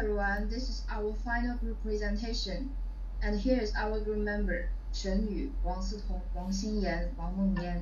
everyone, this is our final group presentation. And here is our group member, Shen Yu, Wang Sitong, Wang Xinyan, Wang Mengyan.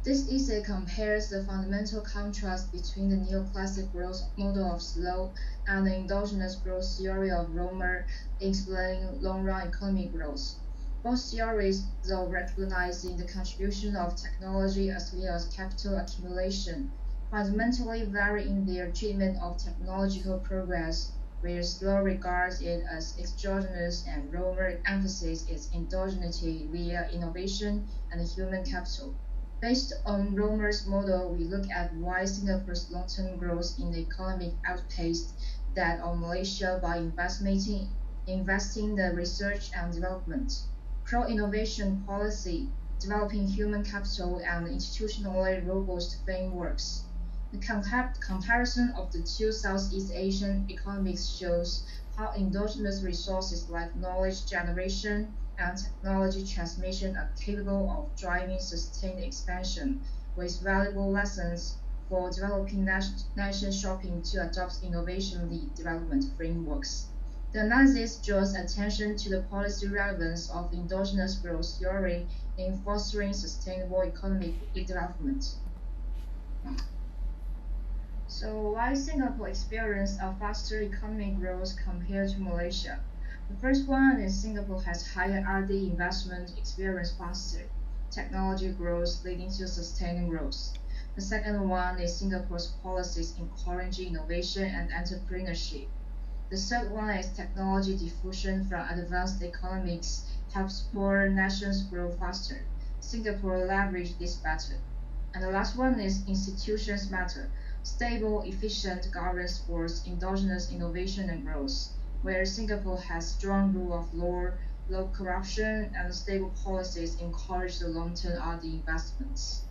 This essay compares the fundamental contrast between the neoclassic growth model of slow and the endogenous growth theory of Romer in explaining long-run economic growth. Both theories, though recognizing the contribution of technology as well as capital accumulation, fundamentally vary in their treatment of technological progress, where Slow regards it as exogenous and Romer emphasizes its endogeneity via innovation and human capital. Based on Romer's model, we look at why Singapore's long-term growth in the economy outpaced that of Malaysia by investing in the research and development, pro-innovation policy, developing human capital, and institutionally robust frameworks. The comparison of the two Southeast Asian economies shows how endogenous resources like knowledge generation and technology transmission are capable of driving sustained expansion, with valuable lessons for developing nations shopping to adopt innovation-led development frameworks. The analysis draws attention to the policy relevance of endogenous growth theory in fostering sustainable economic development. So why Singapore experienced a faster economic growth compared to Malaysia? The first one is Singapore has higher R&D investment experienced faster technology growth leading to sustained growth. The second one is Singapore's policies encouraging innovation and entrepreneurship. The third one is technology diffusion from advanced economies helps poor nations grow faster. Singapore leveraged this better. And the last one is institutions matter. Stable, efficient governance supports endogenous innovation and growth, where Singapore has strong rule of law, low corruption, and stable policies encourage the long-term R&D investments.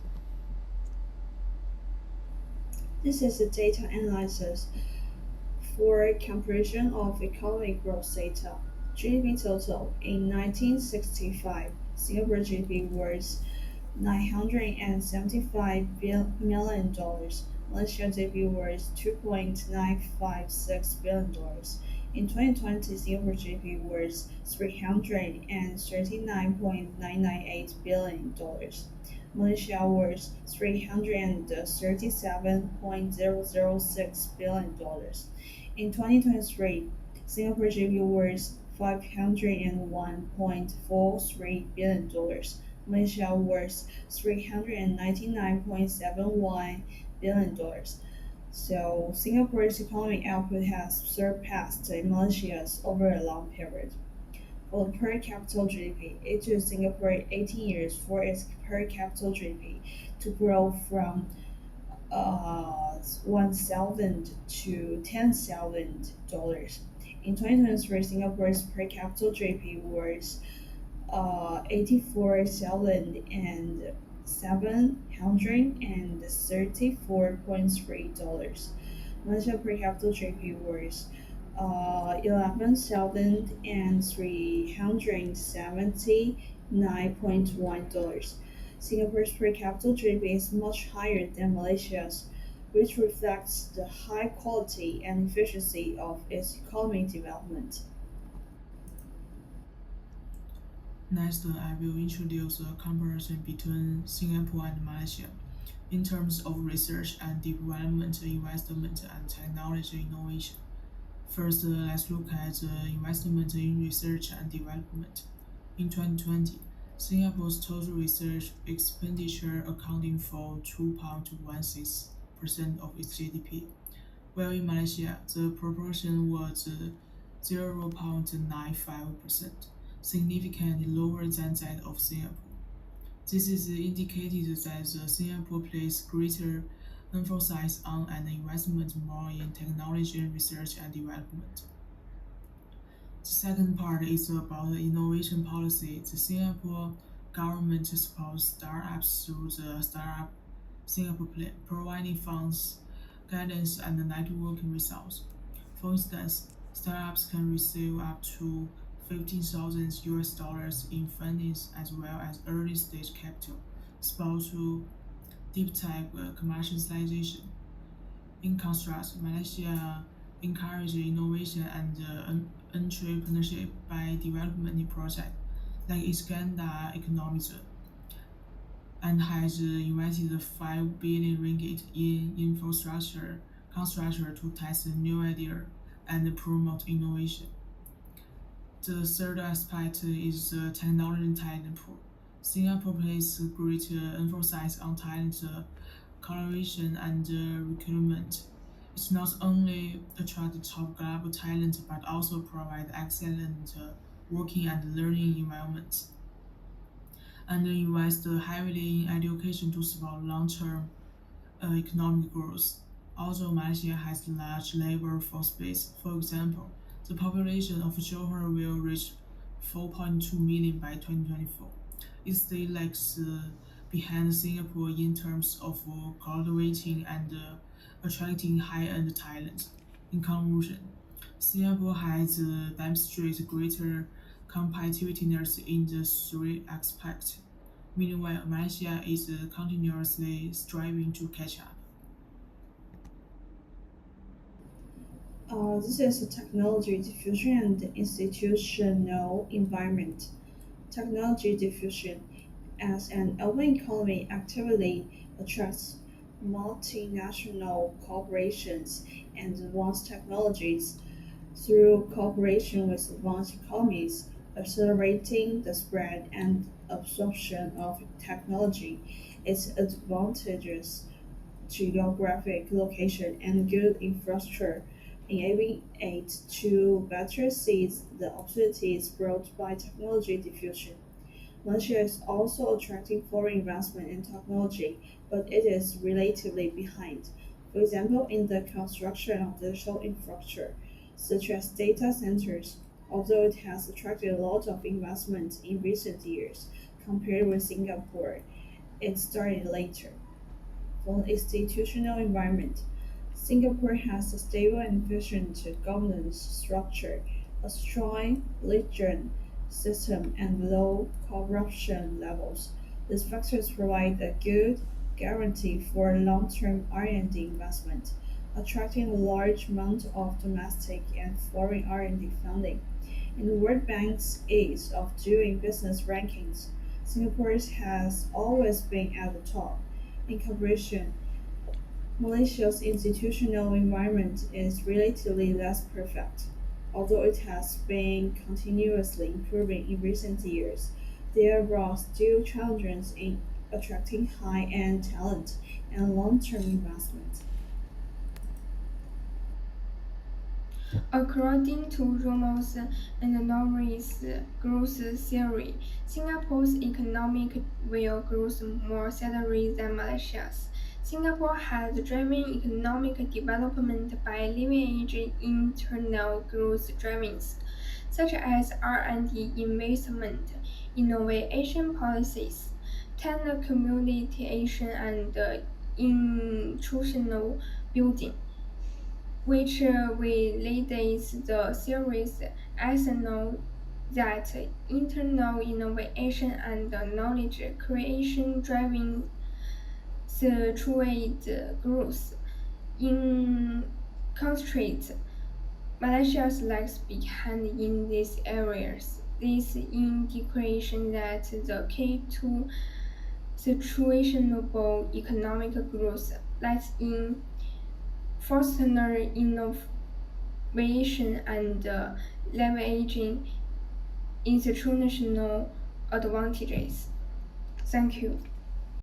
This is a data analysis for comparison of economic growth data. GDP total in 1965, Singapore GDP was $975 million. Malaysia GDP was $2.956 billion. In 2020, Singapore GDP was $339.998 billion. Malaysia was $337.006 billion. In 2023, Singapore GDP was $501.43 billion. Malaysia was $399.71 billion. So Singapore's economic output has surpassed Malaysia's over a long period. For the per capita GDP, it took Singapore 18 years for its per capita GDP to grow from 1,000 to $10,000. In 2023, Singapore's per capita GDP was 84,734.3 dollars. Malaysia per capita GDP was 11,379.1 dollars. Singapore's per capita GDP is much higher than Malaysia's, which reflects the high quality and efficiency of its economic development. Next, I will introduce a comparison between Singapore and Malaysia in terms of research and development, investment, and technology innovation. First, let's look at investment in research and development. In 2020, Singapore's total research expenditure accounting for 2.16% of its GDP, while in Malaysia, the proportion was 0.95%, significantly lower than that of Singapore. This is indicated that Singapore places greater emphasis on and investment more in technology research and development. The second part is about the innovation policy. The Singapore government supports startups through the Startup Singapore Plan, providing funds, guidance, and networking resources. For instance, startups can receive up to 15,000 US dollars in funding as well as early stage capital, support to deep tech commercialization. In contrast, Malaysia encourages innovation and entrepreneurship by developing projects like its Ganda economic zone and has invested 5 billion ringgit in infrastructure construction to test new ideas and promote innovation. The third aspect is the technology and talent pool. Singapore places great emphasis on talent collaboration and recruitment. It not only attracts top global talent but also provides excellent working and learning environments and invest heavily in education to support long-term economic growth. Although Malaysia has large labor force base, for example, the population of Johor will reach 4.2 million by 2024. It still lags behind Singapore in terms of cultivating and attracting high-end talent. In conclusion, Singapore has demonstrated greater competitiveness in the three aspects. Meanwhile, Malaysia is continuously striving to catch up. This is a technology diffusion and institutional environment. Technology diffusion, as an open economy actively attracts multinational corporations and advanced technologies through cooperation with advanced economies, accelerating the spread and absorption of technology. Its advantages geographic location, and good infrastructure, enabling it to better seize the opportunities brought by technology diffusion. Malaysia is also attracting foreign investment in technology, but it is relatively behind. For example, in the construction of digital infrastructure, such as data centers, although it has attracted a lot of investment in recent years compared with Singapore, it started later. For the institutional environment, Singapore has a stable and efficient governance structure, a strong legislation system, and low corruption levels. These factors provide a good guarantee for long-term R&D investment, attracting a large amount of domestic and foreign R&D funding. In the World Bank's Ease of Doing Business rankings, Singapore has always been at the top. In comparison, Malaysia's institutional environment is relatively less perfect. Although it has been continuously improving in recent years, there are still challenges in attracting high-end talent and long-term investment. According to Rumors and Norris growth theory, Singapore's economic will grow more steadily than Malaysia's. Singapore has driven economic development by leveraging internal growth drivers, such as R&D investment, innovation policies, telecommunication, and institutional building which validates the theories as know that internal innovation and knowledge creation driving structured growth. In contrast, Malaysia lags behind in these areas. This indication that the key to sustainable economic growth lies in fostering innovation and leveraging institutional advantages. Thank you.